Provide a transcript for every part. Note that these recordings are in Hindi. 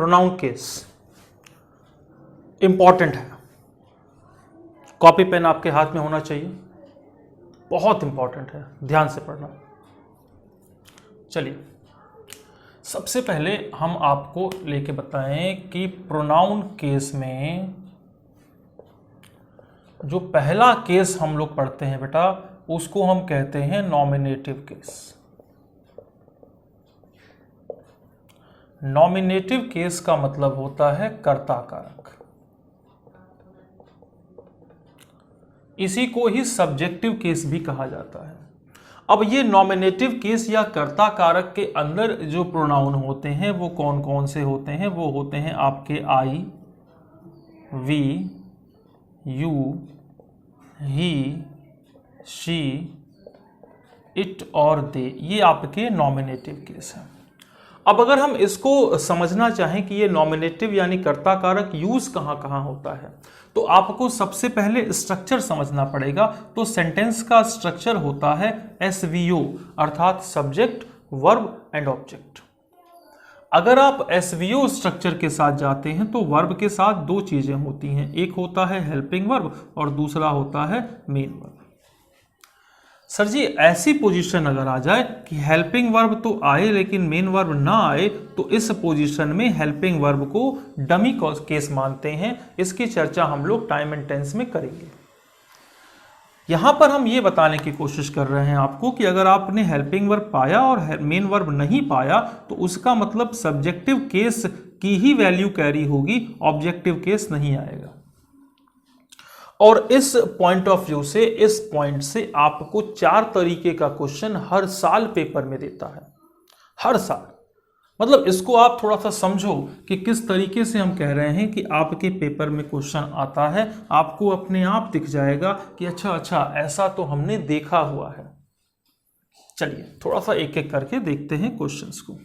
प्रोनाउन केस इंपॉर्टेंट है, कॉपी पेन आपके हाथ में होना चाहिए, बहुत इंपॉर्टेंट है, ध्यान से पढ़ना। चलिए सबसे पहले हम आपको लेके बताएं कि प्रोनाउन केस में जो पहला केस हम लोग पढ़ते हैं बेटा, उसको हम कहते हैं नॉमिनेटिव केस। नॉमिनेटिव केस का मतलब होता है कर्ता कारक, इसी को ही सब्जेक्टिव केस भी कहा जाता है। अब ये नॉमिनेटिव केस या कर्ता कारक के अंदर जो प्रोनाउन होते हैं वो कौन कौन से होते हैं? वो होते हैं आपके I, we, you, he, she, it और दे, ये आपके नॉमिनेटिव केस हैं। अब अगर हम इसको समझना चाहें कि ये नॉमिनेटिव यानी कर्ता कारक यूज कहाँ कहाँ होता है, तो आपको सबसे पहले स्ट्रक्चर समझना पड़ेगा। तो सेंटेंस का स्ट्रक्चर होता है SVO, अर्थात सब्जेक्ट, वर्ब एंड ऑब्जेक्ट। अगर आप SVO स्ट्रक्चर के साथ जाते हैं तो वर्ब के साथ दो चीजें होती हैं, एक होता है हेल्पिंग वर्ब और दूसरा होता है मेन वर्ब। सर जी ऐसी पोजीशन अगर आ जाए कि हेल्पिंग वर्ब तो आए लेकिन मेन वर्ब ना आए, तो इस पोजीशन में हेल्पिंग वर्ब को डमी केस मानते हैं। इसकी चर्चा हम लोग टाइम एंड टेंस में करेंगे। यहां पर हम ये बताने की कोशिश कर रहे हैं आपको कि अगर आपने हेल्पिंग वर्ब पाया और मेन वर्ब नहीं पाया तो उसका मतलब सब्जेक्टिव केस की ही वैल्यू कैरी होगी, ऑब्जेक्टिव केस नहीं आएगा। और इस पॉइंट ऑफ व्यू से, इस पॉइंट से आपको 4 तरीके का क्वेश्चन हर साल पेपर में देता है, हर साल। मतलब इसको आप थोड़ा सा समझो कि किस तरीके से हम कह रहे हैं कि आपके पेपर में क्वेश्चन आता है, आपको अपने आप दिख जाएगा कि अच्छा ऐसा तो हमने देखा हुआ है। चलिए थोड़ा सा एक एक करके देखते हैं क्वेश्चंस को।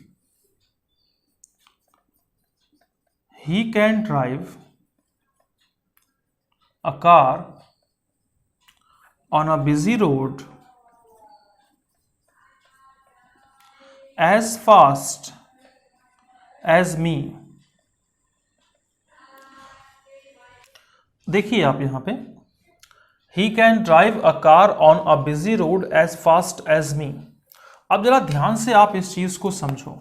ही can drive a car on a busy road as fast as me। देखिए आप यहां पे he can drive a car on a busy road as fast as me। अब जरा ध्यान से आप इस चीज को समझो।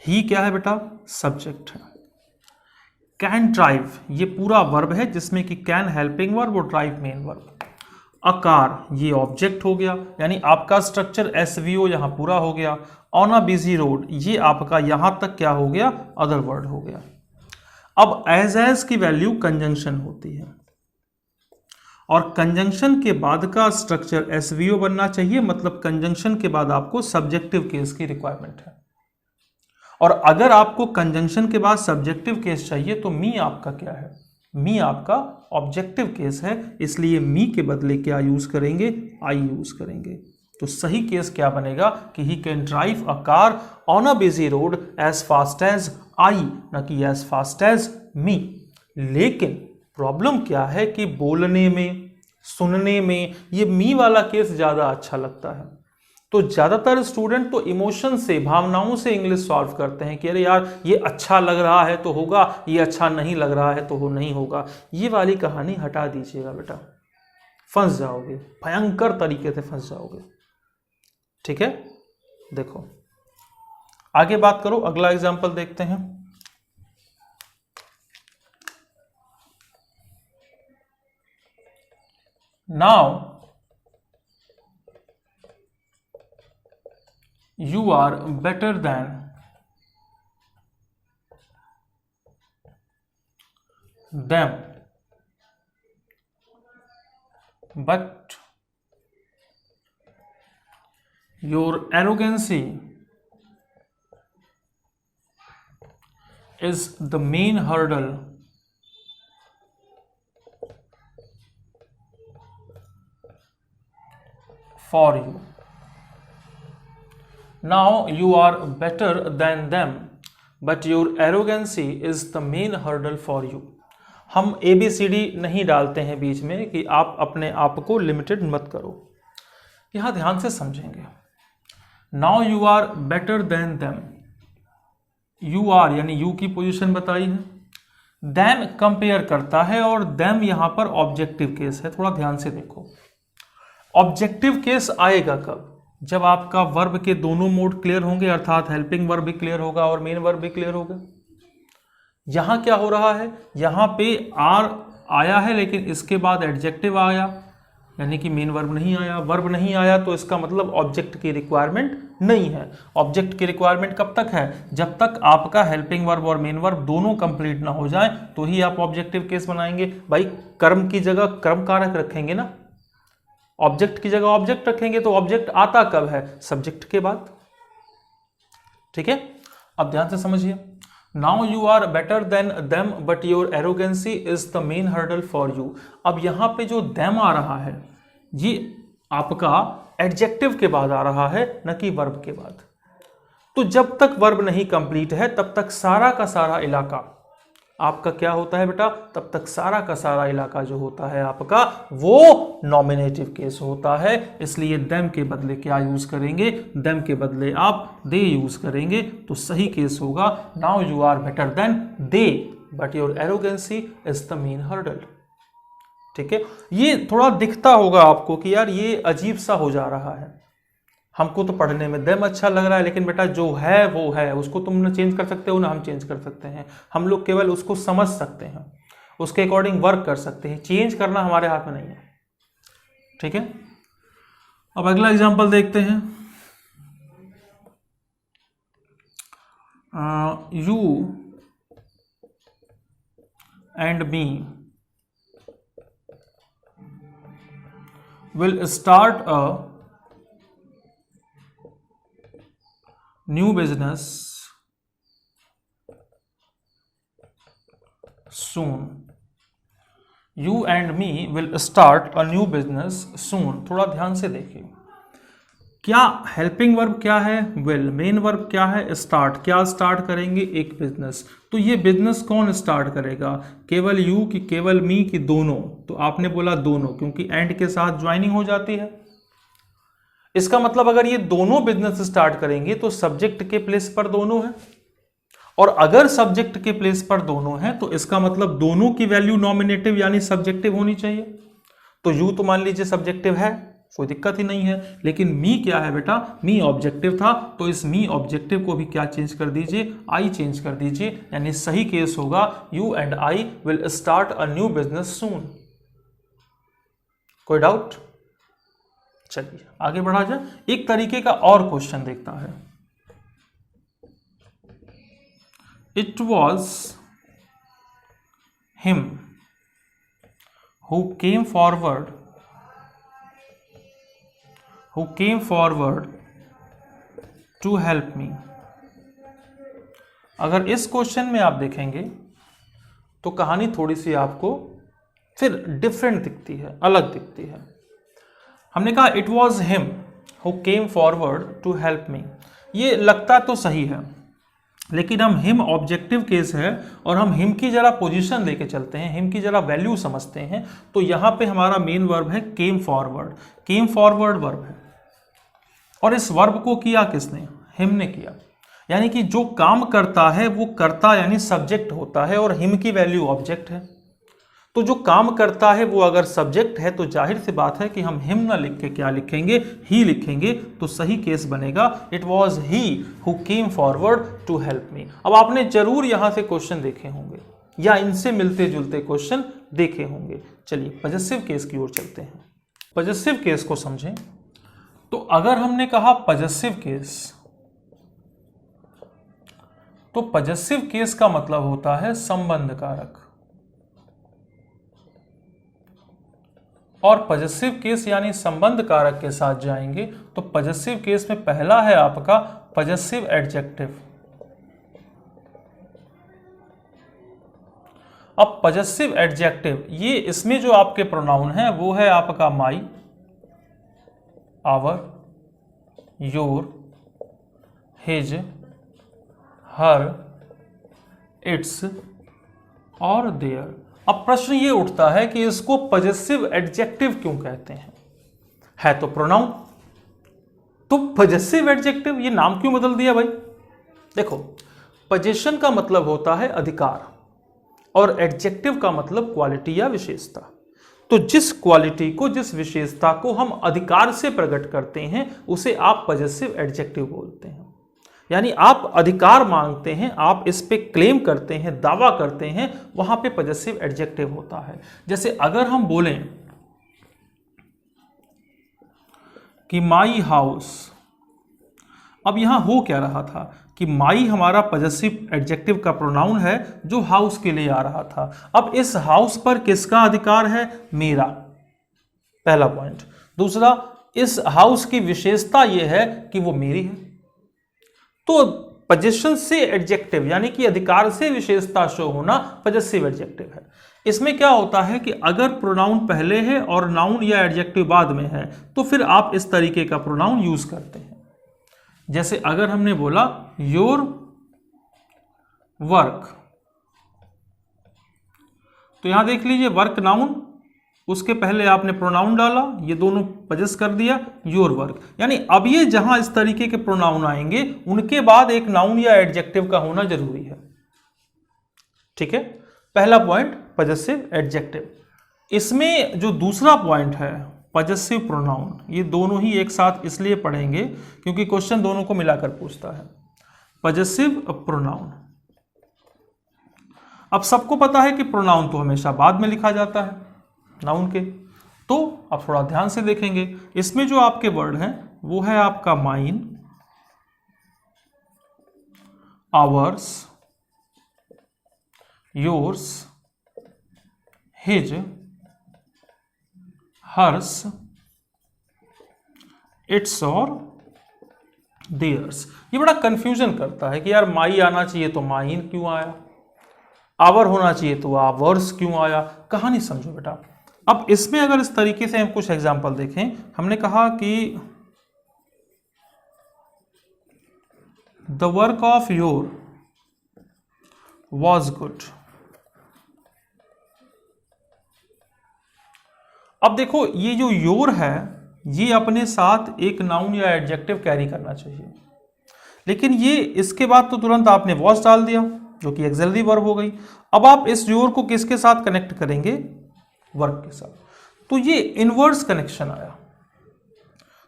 he क्या है बेटा? सब्जेक्ट है। कैन ड्राइव ये पूरा वर्ब है जिसमें कि कैन हेल्पिंग वर्ब और drive main verb. A car ये ऑब्जेक्ट हो गया, यानी आपका स्ट्रक्चर SVO यहां पूरा हो गया। ऑन अ बिजी रोड ये आपका यहां तक क्या हो गया? अदर वर्ड हो गया। अब एज की वैल्यू कंजंक्शन होती है और कंजंक्शन के बाद का स्ट्रक्चर SVO बनना चाहिए, मतलब कंजंक्शन के बाद आपको सब्जेक्टिव केस की रिक्वायरमेंट है। और अगर आपको कंजंक्शन के बाद सब्जेक्टिव केस चाहिए तो मी आपका क्या है? मी आपका ऑब्जेक्टिव केस है, इसलिए मी के बदले क्या यूज करेंगे? आई यूज करेंगे। तो सही केस क्या बनेगा कि he can drive a car on a busy road as fast as I, न कि एज फास्ट एज मी। लेकिन प्रॉब्लम क्या है कि बोलने में, सुनने में ये मी वाला केस ज्यादा अच्छा लगता है। तो ज्यादातर स्टूडेंट तो इमोशन से, भावनाओं से इंग्लिश सॉल्व करते हैं कि अरे यार ये अच्छा लग रहा है तो होगा, ये अच्छा नहीं लग रहा है तो नहीं होगा। ये वाली कहानी हटा दीजिएगा बेटा, फंस जाओगे, भयंकर तरीके से फंस जाओगे। ठीक है, देखो आगे बात करो, अगला एग्जांपल देखते हैं। Now you are better than them, but your arrogancy is the main hurdle for you। Now you are better than them, but your arrogancy is the main hurdle for you। हम ABCD नहीं डालते हैं बीच में कि आप अपने आप को लिमिटेड मत करो, यहां ध्यान से समझेंगे। Now you are better than them, you are यानी यू की पोजीशन बताई है, देन कंपेयर करता है, और देन यहां पर ऑब्जेक्टिव केस है। थोड़ा ध्यान से देखो, ऑब्जेक्टिव केस आएगा कब? जब आपका वर्ब के दोनों मोड क्लियर होंगे, अर्थात हेल्पिंग वर्ब भी क्लियर होगा और मेन वर्ब भी क्लियर होगा। यहां क्या हो रहा है, यहां पे आर आया है लेकिन इसके बाद एडजेक्टिव आया, यानी कि मेन वर्ब नहीं आया। वर्ब नहीं आया तो इसका मतलब ऑब्जेक्ट की रिक्वायरमेंट नहीं है। ऑब्जेक्ट की रिक्वायरमेंट कब तक है? जब तक आपका हेल्पिंग वर्ब और मेन वर्ब दोनों कंप्लीट ना हो जाए, तो ही आप ऑब्जेक्टिव केस बनाएंगे। भाई कर्म की जगह कर्म कारक रखेंगे ना, ऑब्जेक्ट की जगह ऑब्जेक्ट रखेंगे, तो ऑब्जेक्ट आता कब है? सब्जेक्ट के बाद। ठीक है, अब ध्यान से समझिए। Now you are better than them but your arrogance is the main hurdle for you. अब यहां पे जो देम आ रहा है, ये आपका एडजेक्टिव के बाद आ रहा है, न कि वर्ब के बाद। तो जब तक वर्ब नहीं कंप्लीट है तब तक सारा का सारा इलाका आपका क्या होता है बेटा? तब तक सारा का सारा इलाका जो होता है आपका, वो नॉमिनेटिव केस होता है। इसलिए देम के बदले क्या यूज करेंगे? देम के बदले आप दे यूज करेंगे, तो सही केस होगा now you are better than they but your arrogance is the main hurdle. ठीक है, ये थोड़ा दिखता होगा आपको कि यार ये अजीब सा हो जा रहा है, हमको तो पढ़ने में देम अच्छा लग रहा है, लेकिन बेटा जो है वो है, उसको तुम ना चेंज कर सकते हो ना हम चेंज कर सकते हैं। हम लोग केवल उसको समझ सकते हैं, उसके अकॉर्डिंग वर्क कर सकते हैं, चेंज करना हमारे हाथ में नहीं है। ठीक है, अब अगला एग्जांपल देखते हैं। You and me will start a new business soon. You and me will start a new business soon. थोड़ा ध्यान से देखिए, क्या हेल्पिंग वर्ब क्या है? विल। मेन वर्ब क्या है? स्टार्ट। क्या स्टार्ट करेंगे? एक बिजनेस। तो ये बिजनेस कौन स्टार्ट करेगा? केवल यू की केवल मी की? दोनों। तो आपने बोला दोनों, क्योंकि एंड के साथ ज्वाइनिंग हो जाती है। इसका मतलब अगर ये दोनों बिजनेस स्टार्ट करेंगे तो सब्जेक्ट के प्लेस पर दोनों है, और अगर सब्जेक्ट के प्लेस पर दोनों है तो इसका मतलब दोनों की वैल्यू नॉमिनेटिव यानी सब्जेक्टिव होनी चाहिए। तो यू तो मान लीजिए सब्जेक्टिव है, कोई दिक्कत ही नहीं है, लेकिन मी क्या है बेटा? मी ऑब्जेक्टिव था, तो इस मी ऑब्जेक्टिव को भी क्या चेंज कर दीजिए? आई चेंज कर दीजिए, यानी सही केस होगा you and I will start a new business soon. कोई डाउट? चलिए आगे बढ़ा जाए। एक तरीके का और क्वेश्चन देखता है। It was him who came forward to help me. अगर इस क्वेश्चन में आप देखेंगे तो कहानी थोड़ी सी आपको फिर डिफरेंट दिखती है, अलग दिखती है। हमने कहा it was him who came forward to help me, ये लगता तो सही है, लेकिन हम हिम ऑब्जेक्टिव केस है और हम हिम की जरा पोजीशन लेके चलते हैं, हिम की जरा वैल्यू समझते हैं। तो यहां पे हमारा मेन वर्ब है came forward. Came forward verb है, और इस वर्ब को किया किसने? हिम ने किया। यानी कि जो काम करता है वो करता यानी सब्जेक्ट होता है, और हिम की वैल्यू ऑब्जेक्ट है। तो जो काम करता है वो अगर सब्जेक्ट है तो जाहिर सी बात है कि हम हिम ना लिख के क्या लिखेंगे? ही लिखेंगे। तो सही केस बनेगा it was he who came forward to help me. अब आपने जरूर यहां से क्वेश्चन देखे होंगे या इनसे मिलते जुलते क्वेश्चन देखे होंगे। चलिए पजेसिव केस की ओर चलते हैं। पजेसिव केस को समझें तो अगर हमने कहा पजेसिव केस, तो पजेसिव केस का मतलब होता है संबंध कारक, और पजेसिव केस यानी संबंध कारक के साथ जाएंगे तो पजेसिव केस में पहला है आपका पजेसिव एडजेक्टिव। अब पजेसिव एडजेक्टिव ये इसमें जो आपके प्रोनाउन है वो है आपका my, our, your, his, her, its और देयर। अब प्रश्न ये उठता है कि इसको पजेसिव एडजेक्टिव क्यों कहते हैं? है तो प्रोनाउन, तो पजेसिव एडजेक्टिव ये नाम क्यों बदल दिया भाई? देखो पोजीशन का मतलब होता है अधिकार और एडजेक्टिव का मतलब क्वालिटी या विशेषता। तो जिस क्वालिटी को, जिस विशेषता को हम अधिकार से प्रकट करते हैं उसे आप पॉजेसिव एडजेक्टिव बोलते हैं। यानी आप अधिकार मांगते हैं, आप इस पे क्लेम करते हैं, दावा करते हैं, वहां पे पॉजेसिव एडजेक्टिव होता है। जैसे अगर हम बोलें कि माई हाउस, अब यहां हो क्या रहा था कि माई हमारा पॉजेसिव एडजेक्टिव का प्रोनाउन है जो हाउस के लिए आ रहा था। अब इस हाउस पर किसका अधिकार है? मेरा, पहला पॉइंट। दूसरा, इस हाउस की विशेषता यह है कि वो मेरी है। तो पोजीशन से एडजेक्टिव यानी कि अधिकार से विशेषता शो होना पॉजेसिव एडजेक्टिव है। इसमें क्या होता है कि अगर प्रोनाउन पहले है और नाउन या एडजेक्टिव बाद में है तो फिर आप इस तरीके का प्रोनाउन यूज करते हैं। जैसे अगर हमने बोला योर वर्क, तो यहां देख लीजिए वर्क नाउन, उसके पहले आपने प्रोनाउन डाला, ये दोनों पजेस कर दिया योर वर्क। यानी अब ये जहां इस तरीके के प्रोनाउन आएंगे उनके बाद एक नाउन या एडजेक्टिव का होना जरूरी है। ठीक है, पहला पॉइंट पजेसिव एडजेक्टिव। इसमें जो दूसरा पॉइंट है पजेसिव प्रोनाउन, ये दोनों ही एक साथ इसलिए पढ़ेंगे क्योंकि क्वेश्चन दोनों को मिलाकर पूछता है। पजेसिव प्रोनाउन, अब सबको पता है कि प्रोनाउन तो हमेशा बाद में लिखा जाता है नाउन के, तो अब थोड़ा ध्यान से देखेंगे। इसमें जो आपके वर्ड हैं वो है आपका mine, ours, yours, his, hers, its और देयर्स। ये बड़ा कंफ्यूजन करता है कि यार माई आना चाहिए तो माइन क्यों आया, आवर होना चाहिए तो आवर्स क्यों आया। कहानी समझो बेटा। अब इसमें अगर इस तरीके से हम कुछ एग्जाम्पल देखें, हमने कहा कि the work of your was good. अब देखो ये जो योर है ये अपने साथ एक नाउन या एडजेक्टिव कैरी करना चाहिए, लेकिन ये इसके बाद तो तुरंत आपने वॉज डाल दिया जो कि एक्सिलरी वर्ब हो गई। अब आप इस योर को किसके साथ कनेक्ट करेंगे? वर्ब के साथ। तो ये इनवर्स कनेक्शन आया।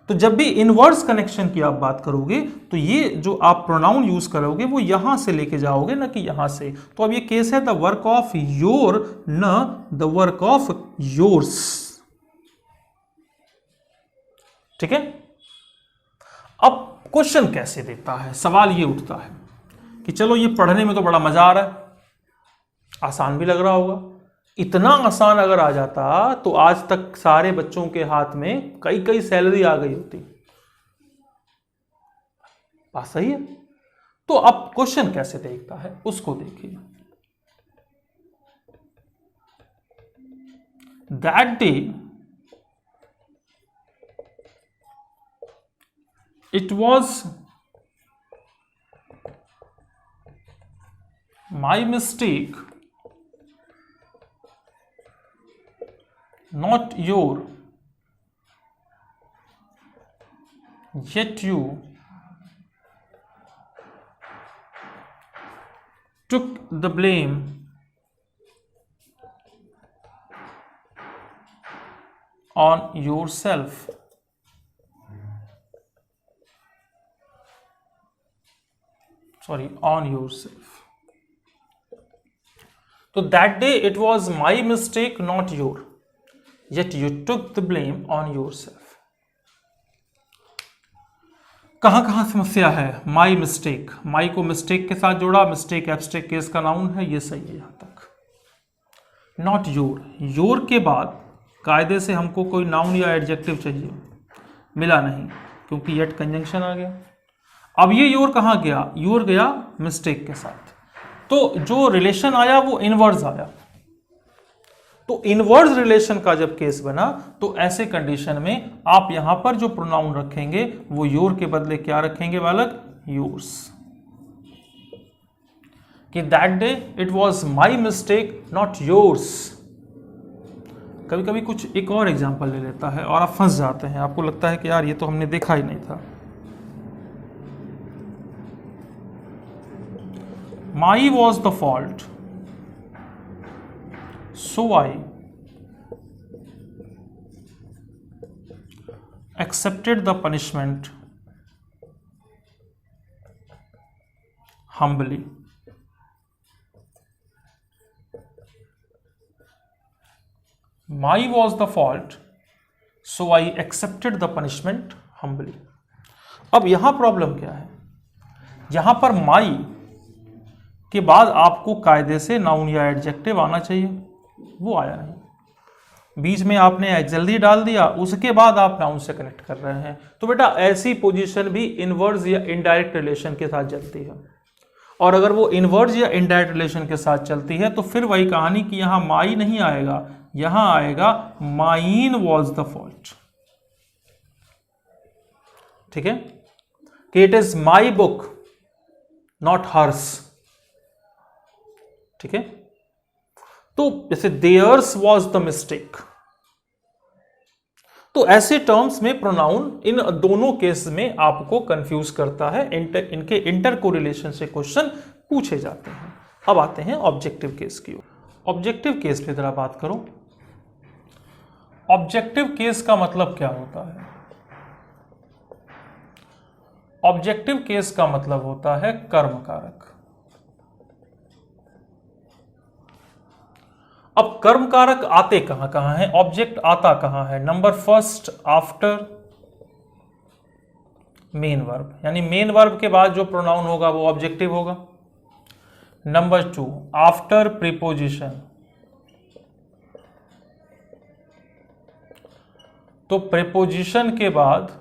तो जब भी इनवर्स कनेक्शन की आप बात करोगे तो ये जो आप प्रोनाउन यूज करोगे वो यहां से लेके जाओगे ना कि यहां से। तो अब ये केस है द वर्क ऑफ योर, न द वर्क ऑफ योर्स। ठीक है। अब क्वेश्चन कैसे देता है, सवाल ये उठता है कि चलो ये पढ़ने में तो बड़ा मजा आ रहा है, आसान भी लग रहा होगा। इतना आसान अगर आ जाता तो आज तक सारे बच्चों के हाथ में कई कई सैलरी आ गई होती। बात सही है। तो अब क्वेश्चन कैसे देखता है उसको देखिए। That day it was my mistake, not your, yet you took the blame on yourself. Sorry, on yourself. So that day it was my mistake, not your. Yet you took the blame on yourself. कहां कहां समस्या है? माई मिस्टेक, माई को मिस्टेक के साथ जोड़ा, मिस्टेक एब्स्ट्रैक्ट केस का नाउन है, ये सही है यहां तक। नॉट योर, योर के बाद कायदे से हमको कोई नाउन या एडजेक्टिव चाहिए, मिला नहीं क्योंकि येट कंजंक्शन आ गया। अब ये योर कहां गया? योर गया मिस्टेक के साथ, तो जो रिलेशन आया वो इनवर्स आया। तो इनवर्स रिलेशन का जब केस बना तो ऐसे कंडीशन में आप यहां पर जो प्रोनाउन रखेंगे वो योर के बदले क्या रखेंगे बालक? योर्स। कि that day it was my mistake not yours. कभी कभी कुछ एक और एग्जांपल ले लेता है और आप फंस जाते हैं, आपको लगता है कि यार ये तो हमने देखा ही नहीं था। My was the fault so I accepted the punishment humbly. My was the fault, so I accepted the punishment humbly. अब यहां प्रॉब्लम क्या है? यहां पर माई के बाद आपको कायदे से नाउन या एडजेक्टिव आना चाहिए, वो आया नहीं। बीच में आपने जल्दी डाल दिया, उसके बाद आप नाउन से कनेक्ट कर रहे हैं। तो बेटा ऐसी पोजीशन भी इनवर्स या इनडायरेक्ट रिलेशन के साथ चलती है, और अगर वो इनवर्स या इनडायरेक्ट रिलेशन के साथ चलती है तो फिर वही कहानी कि यहां माई नहीं आएगा, यहां आएगा माइन वॉज द फॉल्ट। ठीक है, कि it is my book not hers. ठीक है, तो जैसे देयर्स वॉज द मिस्टेक। तो ऐसे टर्म्स में प्रोनाउन इन दोनों केस में आपको कंफ्यूज करता है, इनके इंटर कोरिलेशन से क्वेश्चन पूछे जाते हैं। अब आते हैं ऑब्जेक्टिव केस की ओर। ऑब्जेक्टिव केस पे जरा बात करो। ऑब्जेक्टिव केस का मतलब क्या होता है? ऑब्जेक्टिव केस का मतलब होता है कर्म कारक। अब कर्म कारक आते कहां कहां है, ऑब्जेक्ट आता कहां है? Number first after main verb, यानी मेन वर्ब के बाद जो प्रोनाउन होगा वो ऑब्जेक्टिव होगा। नंबर टू आफ्टर प्रीपोजिशन, तो प्रीपोजिशन के बाद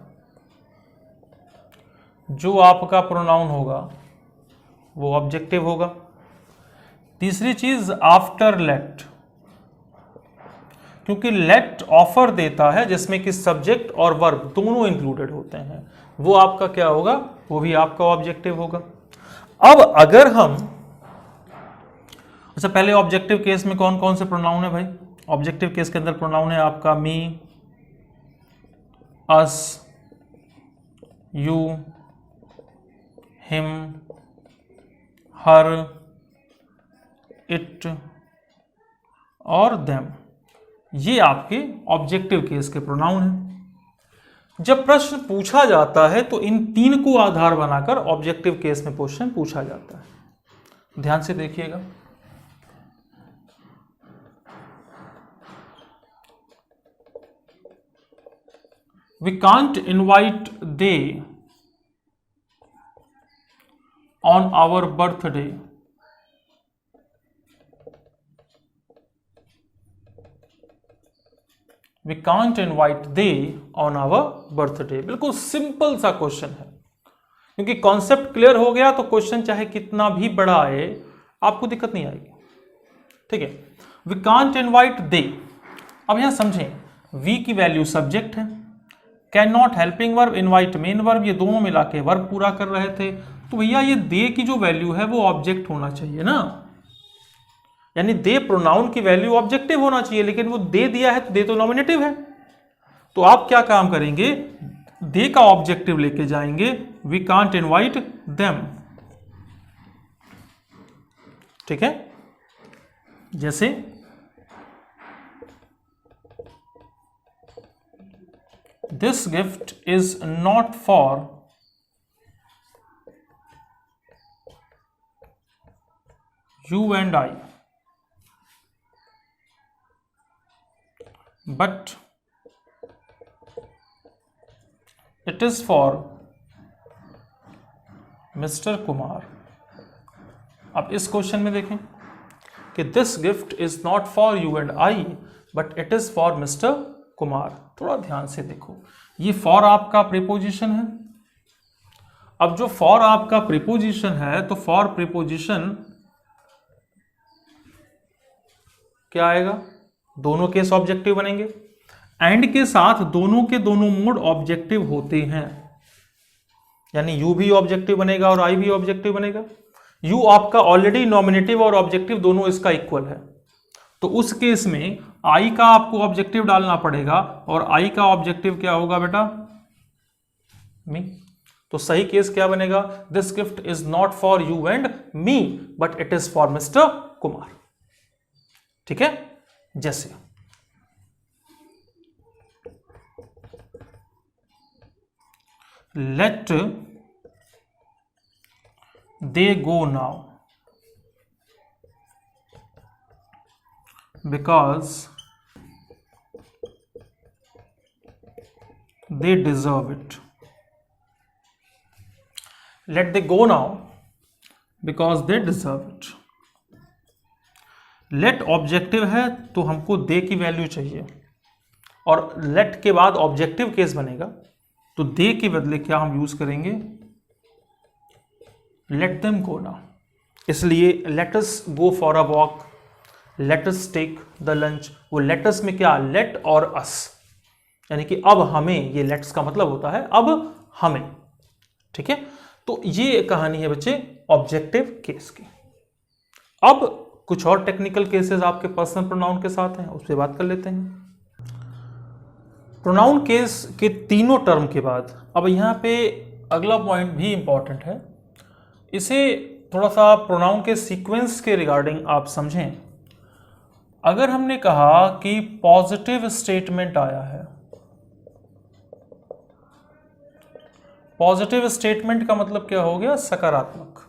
जो आपका प्रोनाउन होगा वो ऑब्जेक्टिव होगा। तीसरी चीज आफ्टर लेट, क्योंकि लेट ऑफर देता है जिसमें कि सब्जेक्ट और वर्ब दोनों इंक्लूडेड होते हैं, वो आपका क्या होगा? वो भी आपका ऑब्जेक्टिव होगा। अब अगर हम अच्छा, पहले ऑब्जेक्टिव केस में कौन कौन से प्रोनाउन है भाई? ऑब्जेक्टिव केस के अंदर प्रोनाउन है आपका मी, अस, यू, हिम, हर, इट और देम। ये आपके ऑब्जेक्टिव केस के प्रोनाउन हैं। जब प्रश्न पूछा जाता है तो इन तीन को आधार बनाकर ऑब्जेक्टिव केस में क्वेश्चन पूछा जाता है। ध्यान से देखिएगा। We can't invite they on our birthday, we can't invite they on our birthday. बिल्कुल सिंपल सा क्वेश्चन है, क्योंकि कॉन्सेप्ट क्लियर हो गया तो क्वेश्चन चाहे कितना भी बड़ा आए आपको दिक्कत नहीं आएगी। ठीक है, वी कांट इनवाइट दे। अब यहां समझें, वी की वैल्यू सब्जेक्ट है, can not helping verb, invite main verb, ये दोनों मिला के वर्ब पूरा कर रहे थे। तो भैया ये दे की जो वैल्यू है वो ऑब्जेक्ट होना चाहिए ना, यानी दे प्रोनाउन की वैल्यू ऑब्जेक्टिव होना चाहिए, लेकिन वो दे दिया है तो दे तो नॉमिनेटिव है। तो आप क्या काम करेंगे? दे का ऑब्जेक्टिव लेके जाएंगे, वी कांट इनवाइट देम। ठीक है, जैसे this gift is not for you and I, but it is for Mr. Kumar. अब इस क्वेश्चन में देखें कि this gift is not for you and I but it is for mister Kumar. थोड़ा ध्यान से देखो, ये फॉर आपका प्रीपोजिशन है। अब जो फॉर आपका प्रीपोजिशन है तो फॉर प्रीपोजिशन क्या आएगा? दोनों केस ऑब्जेक्टिव बनेंगे। एंड के साथ दोनों के दोनों मोड ऑब्जेक्टिव होते हैं, यानी यू भी ऑब्जेक्टिव बनेगा और आई भी ऑब्जेक्टिव बनेगा। यू आपका ऑलरेडी नॉमिनेटिव और ऑब्जेक्टिव दोनों इसका इक्वल है, तो उस केस में आई का आपको ऑब्जेक्टिव डालना पड़ेगा, और आई का ऑब्जेक्टिव क्या होगा बेटा? मी। तो सही केस क्या बनेगा? This gift is not for you and me but it is for mister Kumar. ठीक है, जैसे let they go now because they deserve it. Let they go now because they deserve it. Let objective है तो हमको दे की वैल्यू चाहिए, और let के बाद ऑब्जेक्टिव केस बनेगा तो दे के बदले क्या हम यूज करेंगे? let them go now। इसलिए let us go for a walk, let us take the lunch। वो let us में क्या? let और us, यानी कि अब हमें, ये लेट्स का मतलब होता है अब हमें। ठीक है, तो ये कहानी है बच्चे ऑब्जेक्टिव केस की। अब कुछ और टेक्निकल केसेस आपके पर्सनल प्रोनाउन के साथ हैं, उस पर बात कर लेते हैं। प्रोनाउन केस के तीनों टर्म के बाद अब यहां पे अगला पॉइंट भी इंपॉर्टेंट है, इसे थोड़ा सा प्रोनाउन के सीक्वेंस के रिगार्डिंग आप समझें। अगर हमने कहा कि पॉजिटिव स्टेटमेंट आया है, पॉजिटिव स्टेटमेंट का मतलब क्या हो गया? सकारात्मक।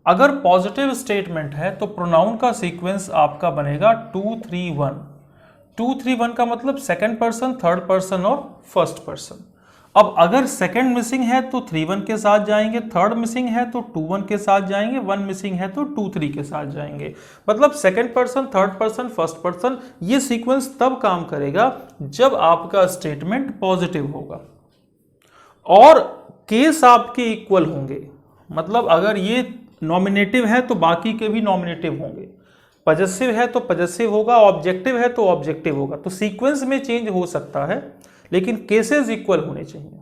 अगर पॉजिटिव स्टेटमेंट है तो प्रोनाउन का सीक्वेंस आपका बनेगा 2 3 1। 2 3 1 का मतलब सेकंड पर्सन, थर्ड पर्सन और फर्स्ट पर्सन। अब अगर सेकंड मिसिंग है तो 3 1 के साथ जाएंगे, थर्ड मिसिंग है तो 2 1 के साथ जाएंगे, 1 मिसिंग है तो 2 3 के साथ जाएंगे। मतलब second person, third person, first person, ये सीक्वेंस तब काम करेगा जब आपका स्टेटमेंट पॉजिटिव होगा और केस आपके इक्वल होंगे। मतलब अगर ये नॉमिनेटिव है तो बाकी के भी नॉमिनेटिव होंगे, पजेसिव है तो पजेसिव होगा, ऑब्जेक्टिव है तो ऑब्जेक्टिव होगा। तो सीक्वेंस में चेंज हो सकता है लेकिन केसेस इक्वल होने चाहिए।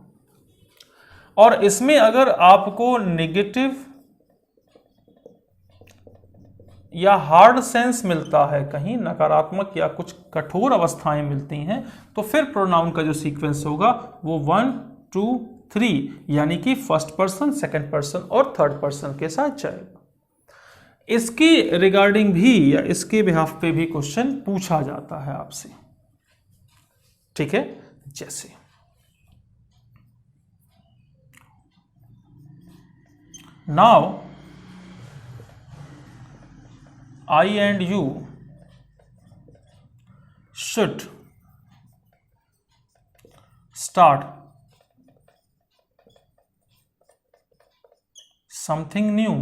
और इसमें अगर आपको नेगेटिव या हार्ड सेंस मिलता है, कहीं नकारात्मक या कुछ कठोर अवस्थाएं मिलती हैं, तो फिर प्रोनाउन का जो सीक्वेंस होगा वो 1 2 3 यानी कि फर्स्ट पर्सन, सेकंड पर्सन और थर्ड पर्सन के साथ जाएगा। इसकी रिगार्डिंग भी या इसके बिहाफ पे भी क्वेश्चन पूछा जाता है आपसे। ठीक है, जैसे now I and you should start something new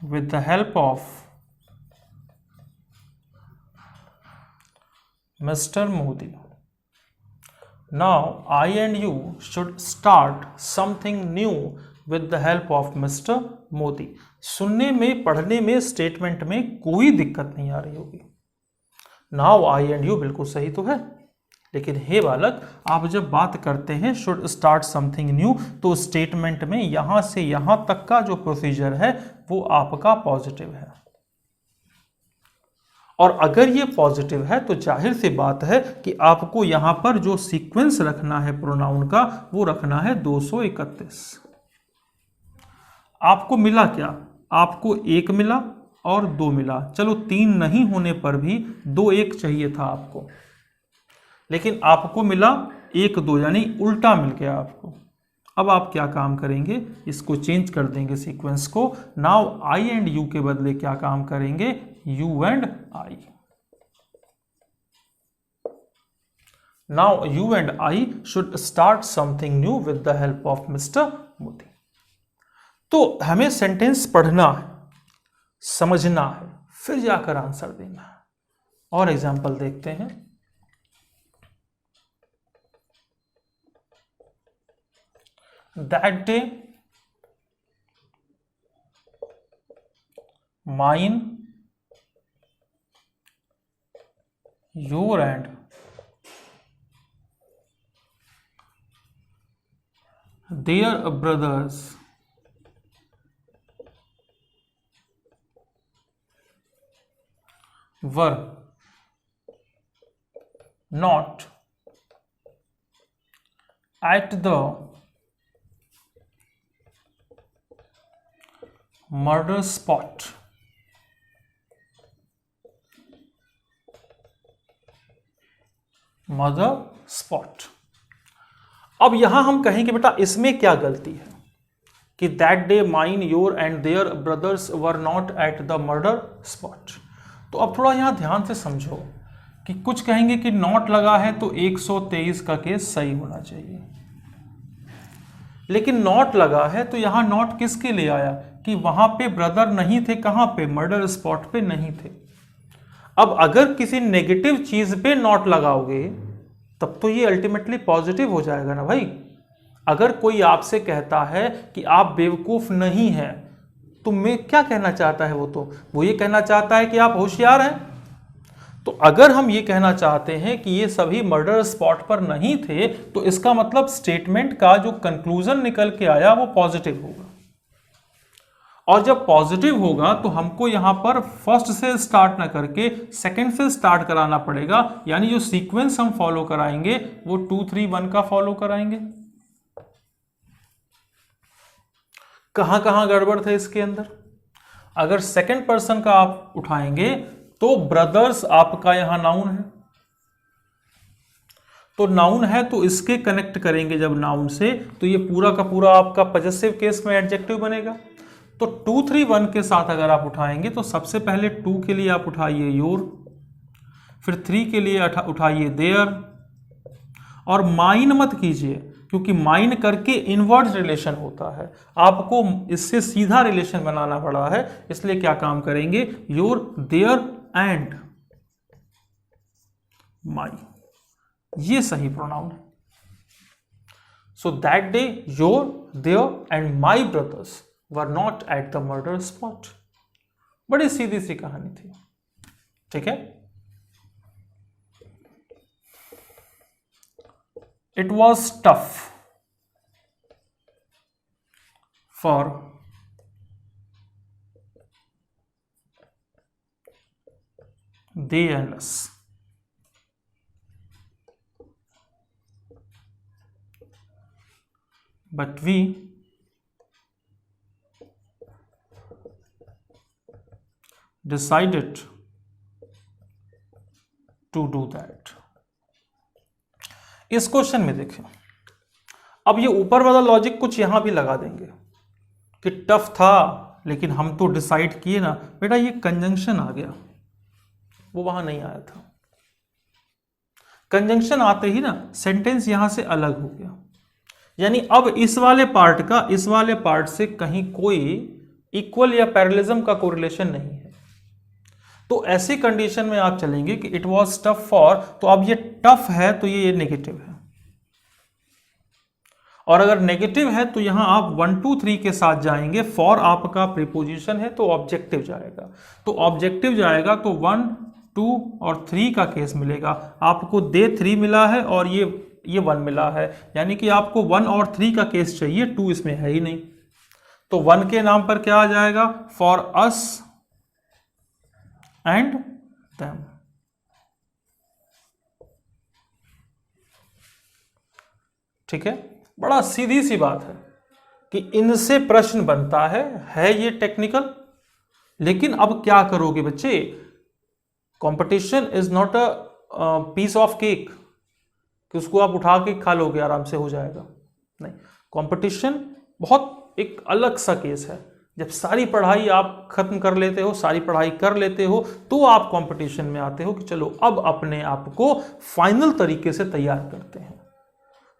with the help of Mr. Modi। Now I and you should start something new with the help of Mr. Modi। सुनने में, पढ़ने में, स्टेटमेंट में कोई दिक्कत नहीं आ रही होगी। Now I and you बिल्कुल सही तो है, लेकिन हे बालक, आप जब बात करते हैं शुड स्टार्ट समथिंग न्यू तो स्टेटमेंट में यहां से यहां तक का जो प्रोसीजर है वो आपका पॉजिटिव है। और अगर ये पॉजिटिव है तो जाहिर सी बात है कि आपको यहां पर जो सीक्वेंस रखना है प्रोनाउन का वो रखना है 231। आपको मिला क्या? आपको 1 मिला और 2 मिला। चलो 3 नहीं होने पर भी 2 1 चाहिए था आपको, लेकिन आपको मिला 1 2 यानी उल्टा मिल गया आपको। अब आप क्या काम करेंगे? इसको चेंज कर देंगे सीक्वेंस को। नाउ आई एंड यू के बदले क्या काम करेंगे? You and I. Now you and I should start something new with the help of mister Modi. तो हमें सेंटेंस पढ़ना है, समझना है, फिर जाकर आंसर देना है। और एग्जाम्पल देखते हैं। That day mine, your and their brothers were not at the murder spot. Murder spot. अब यहां हम कहेंगे बेटा इसमें क्या गलती है कि that day mine your and their brothers were not at the murder spot. तो अब थोड़ा यहां ध्यान से समझो कि कुछ कहेंगे कि नॉट लगा है तो 123 का केस सही होना चाहिए, लेकिन नॉट लगा है तो यहां नॉट किसके लिए आया कि वहां पे ब्रदर नहीं थे, कहां पे, मर्डर स्पॉट पे नहीं थे। अब अगर किसी नेगेटिव चीज पे नॉट लगाओगे तब तो ये अल्टीमेटली पॉजिटिव हो जाएगा ना भाई। अगर कोई आपसे कहता है कि आप बेवकूफ नहीं हैं तो मैं क्या कहना चाहता है, वो ये कहना चाहता है कि आप होशियार हैं। तो अगर हम ये कहना चाहते हैं कि ये सभी मर्डर स्पॉट पर नहीं थे तो इसका मतलब स्टेटमेंट का जो कंक्लूजन निकल के आया वो पॉजिटिव होगा, और जब पॉजिटिव होगा तो हमको यहां पर फर्स्ट से स्टार्ट ना करके सेकंड से स्टार्ट कराना पड़ेगा, यानी जो सीक्वेंस हम फॉलो कराएंगे वो 2 3 1 का फॉलो कराएंगे। कहां कहां गड़बड़ थे इसके अंदर? अगर सेकंड पर्सन का आप उठाएंगे तो ब्रदर्स आपका यहां नाउन है, तो नाउन है तो इसके कनेक्ट करेंगे जब नाउन से तो ये पूरा का पूरा आपका पजेसिव केस में एडजेक्टिव बनेगा। तो 2 3 1 के साथ अगर आप उठाएंगे तो सबसे पहले 2 के लिए आप उठाइए योर, फिर 3 के लिए उठाइए देयर, और माइन मत कीजिए क्योंकि माइन करके इनवर्ड रिलेशन होता है, आपको इससे सीधा रिलेशन बनाना पड़ा है, इसलिए क्या काम करेंगे, योर देयर एंड माई, ये सही प्रोनाउन है। So that day your their and my brothers were not at the murder spot. बड़ी सीधी सी कहानी थी, ठीक है। It was tough for they and us, but we decided to do that। इस क्वेश्चन में देखें, अब ये ऊपर वाला लॉजिक कुछ यहां भी लगा देंगे कि टफ था लेकिन हम तो डिसाइड किए ना। बेटा ये कंजंक्शन आ गया, वो वहां नहीं आया था। कंजंक्शन आते ही ना सेंटेंस यहां से अलग हो गया, यानी अब इस वाले पार्ट का इस वाले पार्ट से कहीं कोई इक्वल या पैरेललिज्म का कोरिलेशन नहीं है। तो ऐसी कंडीशन में आप चलेंगे कि इट वाज टफ फॉर, तो अब ये टफ है तो ये नेगेटिव है, और अगर नेगेटिव है तो यहां आप 1 2 3 के साथ जाएंगे। फॉर आपका प्रीपोजिशन है तो ऑब्जेक्टिव जाएगा, तो ऑब्जेक्टिव जाएगा तो 1 2 और 3 का केस मिलेगा। आपको दे 3 मिला है और ये 1 मिला है, यानी कि आपको 1 और 3 का केस चाहिए, 2 इसमें है ही नहीं। तो 1 के नाम पर क्या आ जाएगा, फॉर अस एंड देम। ठीक है, बड़ा सीधी सी बात है कि इनसे प्रश्न बनता है ये टेक्निकल, लेकिन अब क्या करोगे बच्चे, competition is not a piece of cake कि उसको आप उठा के खा लोगे आराम से हो जाएगा, नहीं। कंपटीशन बहुत एक अलग सा केस है। जब सारी पढ़ाई आप खत्म कर लेते हो, सारी पढ़ाई कर लेते हो, तो आप कंपटीशन में आते हो कि चलो अब अपने आप को फाइनल तरीके से तैयार करते हैं।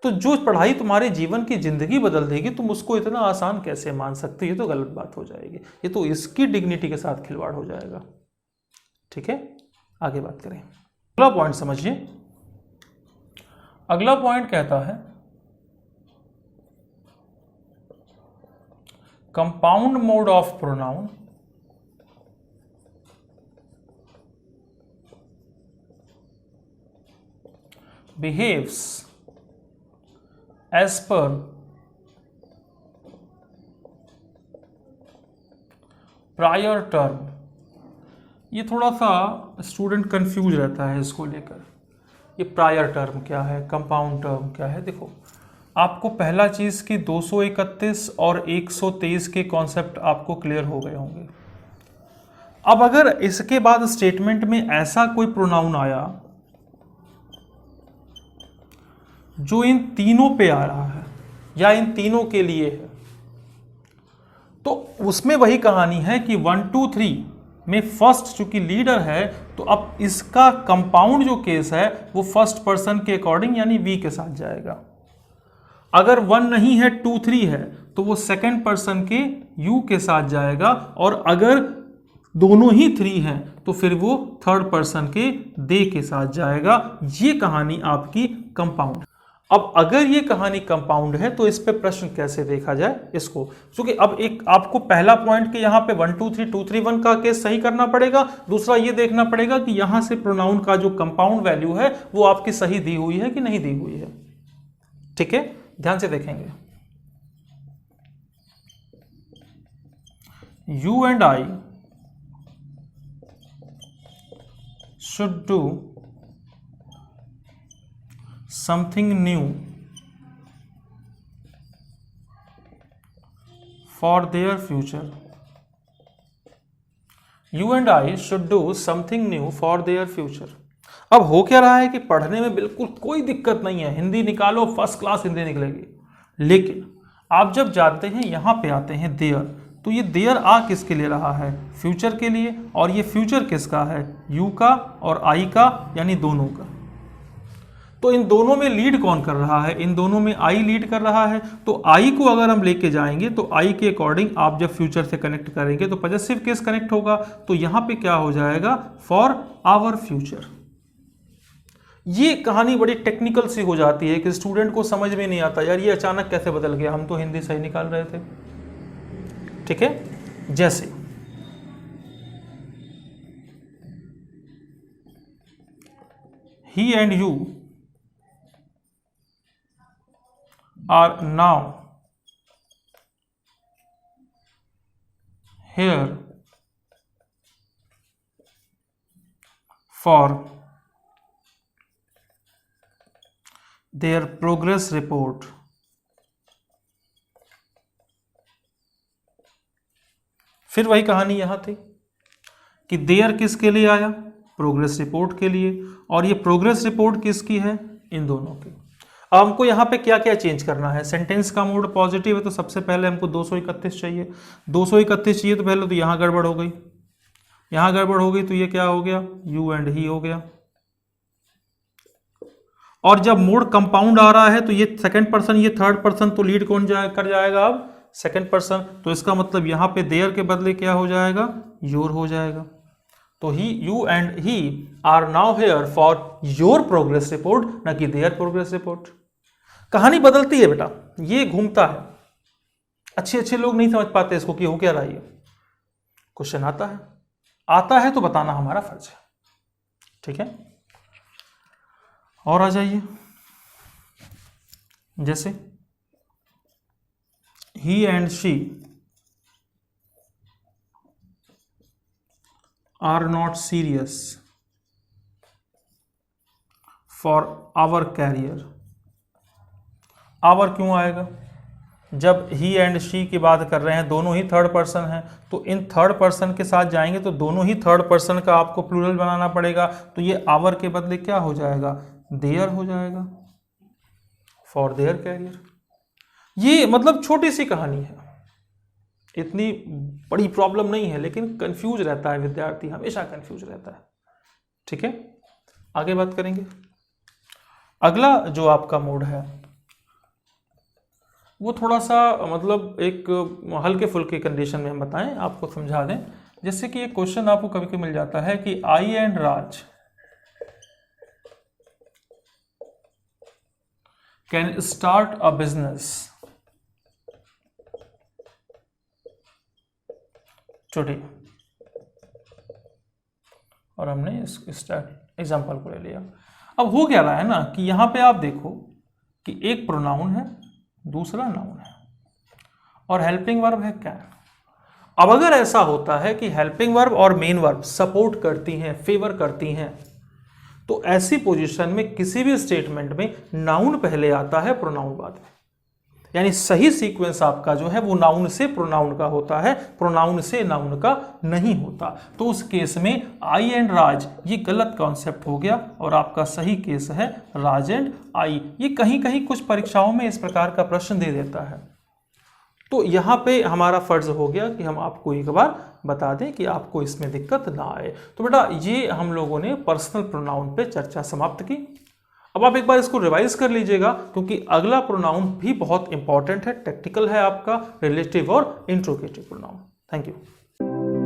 तो जो पढ़ाई तुम्हारे जीवन की जिंदगी बदल देगी, तुम उसको इतना आसान कैसे मान सकते हो? ये तो गलत बात हो जाएगी, ये तो इसकी डिग्निटी के साथ खिलवाड़ हो जाएगा। ठीक है, आगे बात करें। अगला पॉइंट समझिए। अगला पॉइंट कहता है compound mode of pronoun behaves as per prior term. ये थोड़ा सा स्टूडेंट कंफ्यूज रहता है इसको लेकर, ये प्रायर टर्म क्या है, कंपाउंड टर्म क्या है। देखो आपको पहला चीज कि 231 और 123 के कॉन्सेप्ट आपको क्लियर हो गए होंगे। अब अगर इसके बाद स्टेटमेंट में ऐसा कोई प्रोनाउन आया जो इन तीनों पे आ रहा है या इन तीनों के लिए है, तो उसमें वही कहानी है कि 1 2 3 में फर्स्ट चूंकि लीडर है, तो अब इसका कंपाउंड जो केस है वो फर्स्ट पर्सन के अकॉर्डिंग यानी वी के साथ जाएगा। अगर 1 नहीं है 2 3 है तो वो सेकंड पर्सन के यू के साथ जाएगा, और अगर दोनों ही 3 हैं तो फिर वो थर्ड पर्सन के दे के साथ जाएगा। ये कहानी आपकी कंपाउंड। अब अगर ये कहानी कंपाउंड है तो इस पे प्रश्न कैसे देखा जाए इसको, क्योंकि अब एक आपको पहला पॉइंट कि यहाँ पे 1 2 3 2 3 1 का केस सही करना पड़ेगा, दूसरा ये देखना पड़ेगा कि यहां से प्रोनाउन का जो कंपाउंड वैल्यू है वो आपकी सही दी हुई है कि नहीं दी हुई है। ठीक है, ध्यान से देखेंगे। You and I should do something new for their future. You and I should do something new for their future. अब हो क्या रहा है कि पढ़ने में बिल्कुल कोई दिक्कत नहीं है, हिंदी निकालो फर्स्ट क्लास हिंदी निकलेगी, लेकिन आप जब जाते हैं यहां पे आते हैं देयर, तो ये देयर आ किसके लिए रहा है? फ्यूचर के लिए। और ये फ्यूचर किसका है? यू का और आई का, यानी दोनों का। तो इन दोनों में लीड कौन कर रहा है? इन दोनों में आई लीड कर रहा है। तो आई को अगर हम लेके जाएंगे तो आई के अकॉर्डिंग आप जब फ्यूचर से कनेक्ट करेंगे तो पॉजेसिव केस कनेक्ट होगा, तो यहां पे क्या हो जाएगा? For our future. ये कहानी बड़ी टेक्निकल सी हो जाती है कि स्टूडेंट को समझ में नहीं आता, यार ये अचानक कैसे बदल गया, हम तो हिंदी सही निकाल रहे थे। ठीक है, जैसे he and you are now here for their progress report. फिर वही कहानी यहां थी कि देयर किसके लिए आया? प्रोग्रेस रिपोर्ट के लिए। और ये प्रोग्रेस रिपोर्ट किसकी है? इन दोनों की। अब हमको यहाँ पे क्या क्या चेंज करना है? सेंटेंस का मोड पॉजिटिव है तो सबसे पहले हमको 231 चाहिए। 231 चाहिए तो पहले तो यहाँ गड़बड़ हो गई, यहाँ गड़बड़ हो गई तो ये क्या हो गया? यू एंड ही हो गया। और जब मोड कंपाउंड आ रहा है तो ये सेकंड पर्सन, ये थर्ड पर्सन, तो लीड कौन कर जाएगा? अब सेकंड पर्सन। तो इसका मतलब यहाँ पे देयर के बदले क्या हो जाएगा? योर हो जाएगा। तो he, you and he are now here for your progress report, ना कि देयर प्रोग्रेस रिपोर्ट। कहानी बदलती है बेटा, ये घूमता है। अच्छे अच्छे लोग नहीं समझ पाते इसको कि हो क्या रहा है। क्वेश्चन आता है तो बताना हमारा फर्ज है। ठीक है, और आ जाइए। जैसे he and she are not serious for our career. Our क्यों आएगा? जब ही एंड शी की बात कर रहे हैं, दोनों ही थर्ड पर्सन हैं, तो इन थर्ड पर्सन के साथ जाएंगे तो दोनों ही थर्ड पर्सन का आपको प्लूरल बनाना पड़ेगा। तो ये आवर के बदले क्या हो जाएगा? देयर हो जाएगा, फॉर देयर कैरियर। ये मतलब छोटी सी कहानी है, इतनी बड़ी प्रॉब्लम नहीं है, लेकिन कंफ्यूज रहता है विद्यार्थी, हमेशा कंफ्यूज रहता है। ठीक है, आगे बात करेंगे। अगला जो आपका मोड है वो थोड़ा सा मतलब एक हल्के फुल्के कंडीशन में हम बताएं, आपको समझा दें। जैसे कि एक क्वेश्चन आपको कभी कभी मिल जाता है कि I and Raj can start a business today, और हमने इस एग्जाम्पल को ले लिया। अब हो क्या रहा है ना कि यहां पे आप देखो कि एक प्रोनाउन है, दूसरा नाउन है, और हेल्पिंग वर्ब है कैन। अब अगर ऐसा होता है कि हेल्पिंग वर्ब और मेन वर्ब सपोर्ट करती हैं, फेवर करती हैं, तो ऐसी पोजीशन में किसी भी स्टेटमेंट में नाउन पहले आता है, प्रोनाउन बाद में। यानी सही सीक्वेंस आपका जो है वो नाउन से प्रोनाउन का होता है, प्रोनाउन से नाउन का नहीं होता। तो उस केस में आई एंड राज ये गलत कॉन्सेप्ट हो गया और आपका सही केस है राज एंड आई। ये कहीं कहीं कुछ परीक्षाओं में इस प्रकार का प्रश्न दे देता है। तो यहाँ पे हमारा फर्ज हो गया कि हम आपको एक बार बता दें कि आपको इसमें दिक्कत ना आए। तो बेटा ये हम लोगों ने पर्सनल प्रोनाउन पे चर्चा समाप्त की। अब आप एक बार इसको रिवाइज कर लीजिएगा, क्योंकि अगला प्रोनाउन भी बहुत इंपॉर्टेंट है, टेक्निकल है आपका, रिलेटिव और इंट्रोगेटिव प्रोनाउन। Thank you.